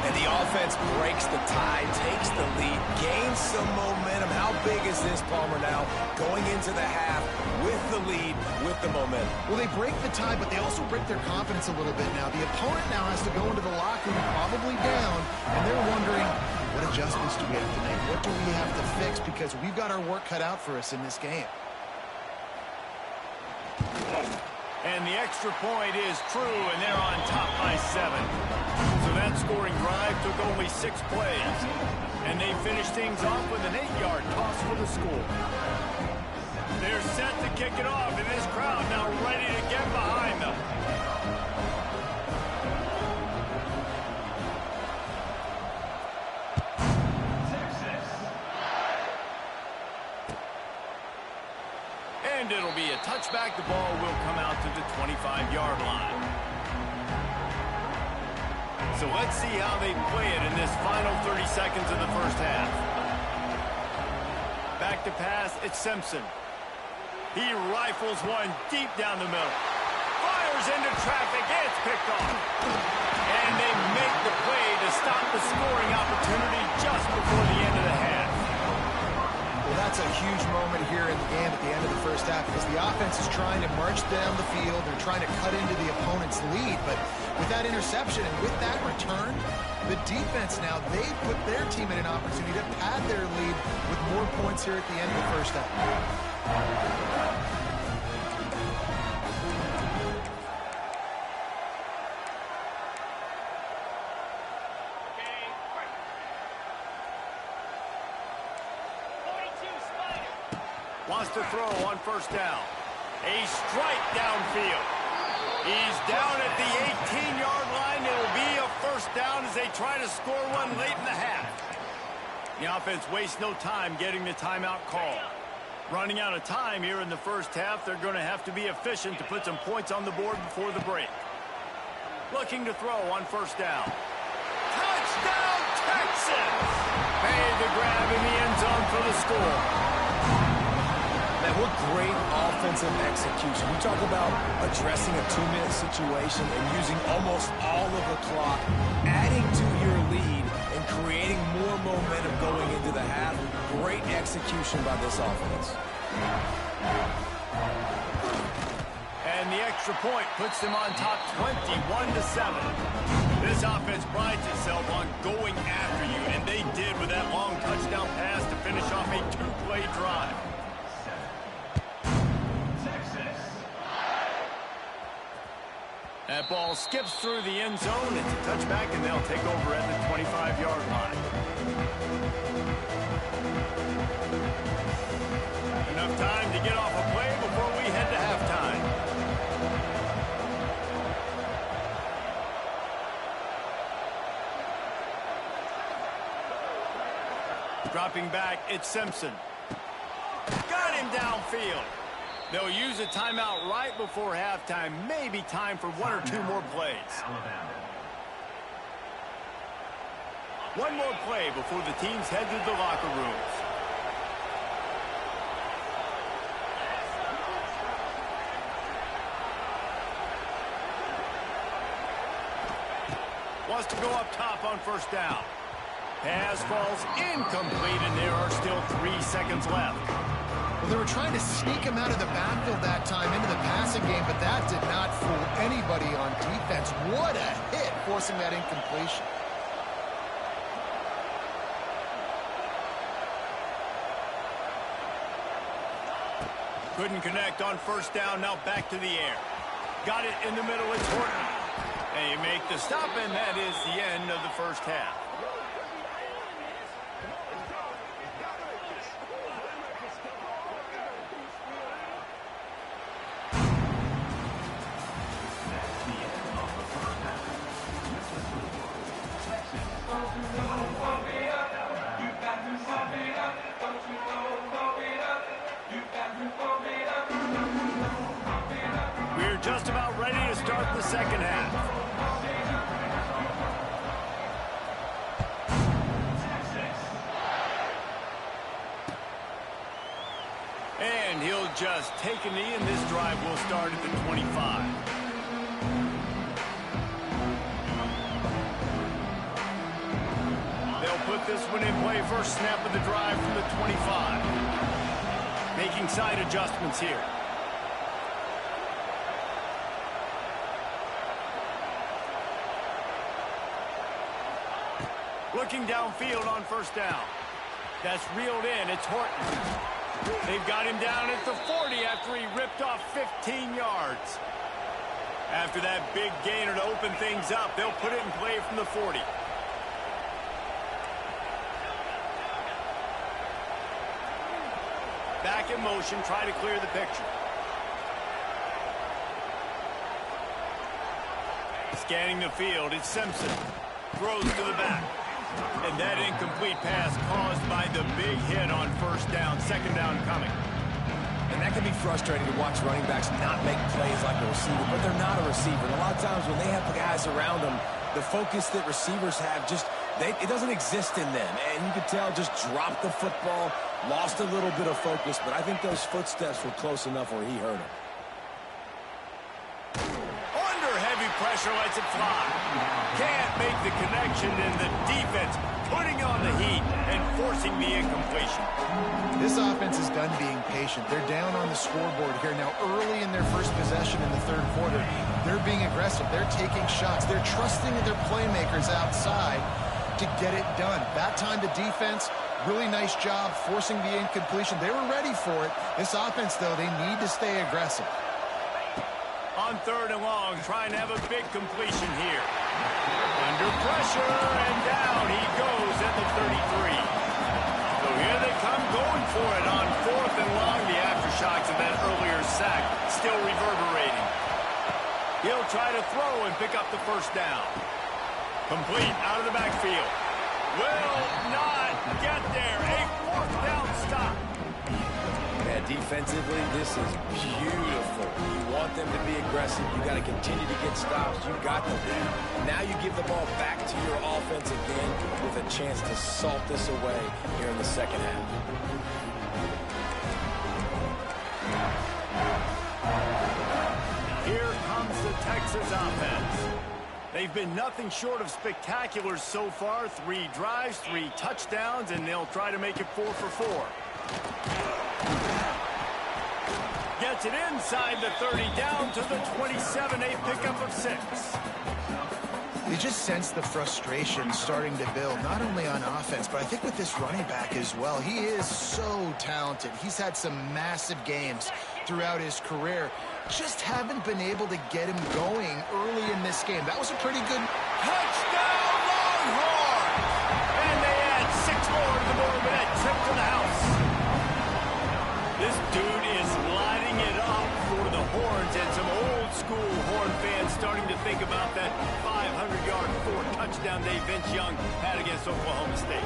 And the offense breaks the tie, takes the lead, gains some momentum. How big is this, Palmer, now going into the half with the lead, with the momentum? Well, they break the tie, but they also break their confidence a little bit now. The opponent now has to go into the locker room probably down, and they're wondering, what adjustments do we have to make? What do we have to fix? Because we've got our work cut out for us in this game. And the extra point is true, and they're on top by 7. So that scoring drive took only 6 plays. And they finished things off with an 8-yard toss for the score. They're set to kick it off, and this crowd now ready to get behind them. And it'll be a touchback. The ball will come out to the 25-yard line. So let's see how they play it in this final 30 seconds of the first half. Back to pass, it's Simpson. He rifles one deep down the middle. Fires into traffic, it's picked off. And they make the play to stop the scoring opportunity just before the end of the half. Well, that's a huge moment here in the game at the end of the first half because the offense is trying to march down the field. They're trying to cut into the opponent's lead. But with that interception and with that return, the defense now, they put their team in an opportunity to pad their lead with more points here at the end of the first half. Wants to throw on 1st down. A strike downfield. He's down at the 18-yard line. It'll be a 1st down as they try to score one late in the half. The offense wastes no time getting the timeout call. Running out of time here in the first half. They're going to have to be efficient to put some points on the board before the break. Looking to throw on first down. Touchdown, Texans! Made the grab in the end zone for the score. Man, what great offensive execution. You talk about addressing a 2-minute situation and using almost all of the clock, adding to your lead and creating more momentum going into the half. Great execution by this offense. And the extra point puts them on top 21-7. This offense prides itself on going after you, and they did with that long touchdown pass to finish off a 2-play drive. That ball skips through the end zone. It's a touchback, and they'll take over at the 25-yard line. Enough time to get off a play before we head to halftime. Dropping back, it's Simpson. Got him downfield. They'll use a timeout right before halftime. Maybe time for 1 or 2 more plays. One more play before the teams head to the locker rooms. Wants to go up top on first down. Pass falls incomplete, and there are still 3 seconds left. Well, they were trying to sneak him out of the backfield that time into the passing game, but that did not fool anybody on defense. What a hit, forcing that incompletion. Couldn't connect on first down. Now back to the air. Got it in the middle. It's Horton. They make the stop, and that is the end of the first half. We're just about ready to start the second half. And he'll just take a knee, and this drive will start at the 25. They'll put this one in play. First snap of the drive from the 25. Making side adjustments here. Looking downfield on first down. That's reeled in. It's Horton. They've got him down at the 40 after he ripped off 15 yards. After that big gainer to open things up, they'll put it in play from the 40. Back in motion, try to clear the picture. Scanning the field, it's Simpson. Throws to the back. And that incomplete pass caused by the big hit on first down. Second down coming. And that can be frustrating to watch running backs not make plays like a receiver, but they're not a receiver. And a lot of times when they have the guys around them, the focus that receivers have it doesn't exist in them. And you could tell just dropped the football, lost a little bit of focus, but I think those footsteps were close enough where he hurt him. Under heavy pressure, lets it fly. Can't make the connection, and the defense putting on the heat and forcing the incompletion. This offense is done being patient. They're down on the scoreboard here. Now, early in their first possession in the third quarter, they're being aggressive. They're taking shots. They're trusting their playmakers outside to get it done. That time to defense, really nice job forcing the incompletion. They were ready for it. This offense, though, they need to stay aggressive. On third and long, trying to have a big completion here. Under pressure, and down he goes at the 33. So here they come going for it on fourth and long. The aftershocks of that earlier sack still reverberating. He'll try to throw and pick up the first down. Complete out of the backfield. Will not get there. A fourth down stop. Man, Defensively, this is beautiful. You want them to be aggressive. You got to continue to get stops. You got the lead. Now you give the ball back to your offense again with a chance to salt this away here in the second half. Here comes the Texas offense. They've been nothing short of spectacular so far. 3 drives, 3 touchdowns, and they'll try to make it 4 for 4. Gets it inside the 30, down to the 27, a pickup of 6. You just sense the frustration starting to build, not only on offense, but I think with this running back as well. He is so talented. He's had some massive games throughout his career. Just haven't been able to get him going early in this game. That was a pretty good Touchdown, Longhorns! And they add 6 more to the board with that trip to the house. This dude is lighting it up for the Horns, and some old-school Horn fans starting to think about that 500-yard 4-touchdown day Vince Young had against Oklahoma State.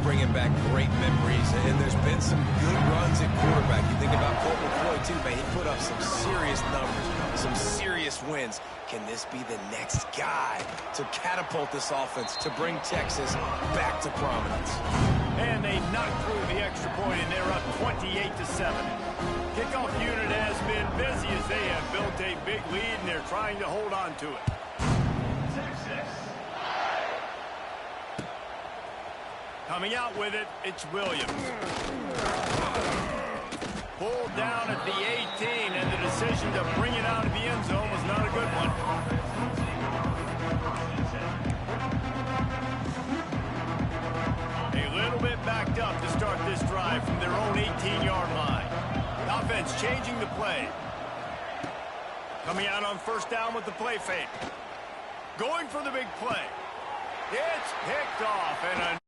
Bringing back great memories, and there's been some good runs at quarterback. You think about Colt McCoy, too, man. He put up some serious numbers, some serious wins. Can this be the next guy to catapult this offense, to bring Texas back to prominence? And they knock through the extra point, and they're up 28-7. Kickoff unit has been busy as they have built a big lead, and they're trying to hold on to it. Coming out with it, it's Williams. Pulled down at the 18, and the decision to bring it out of the end zone was not a good one. A little bit backed up to start this drive from their own 18-yard line. The offense changing the play. Coming out on first down with the play fake. Going for the big play. It's picked off, and a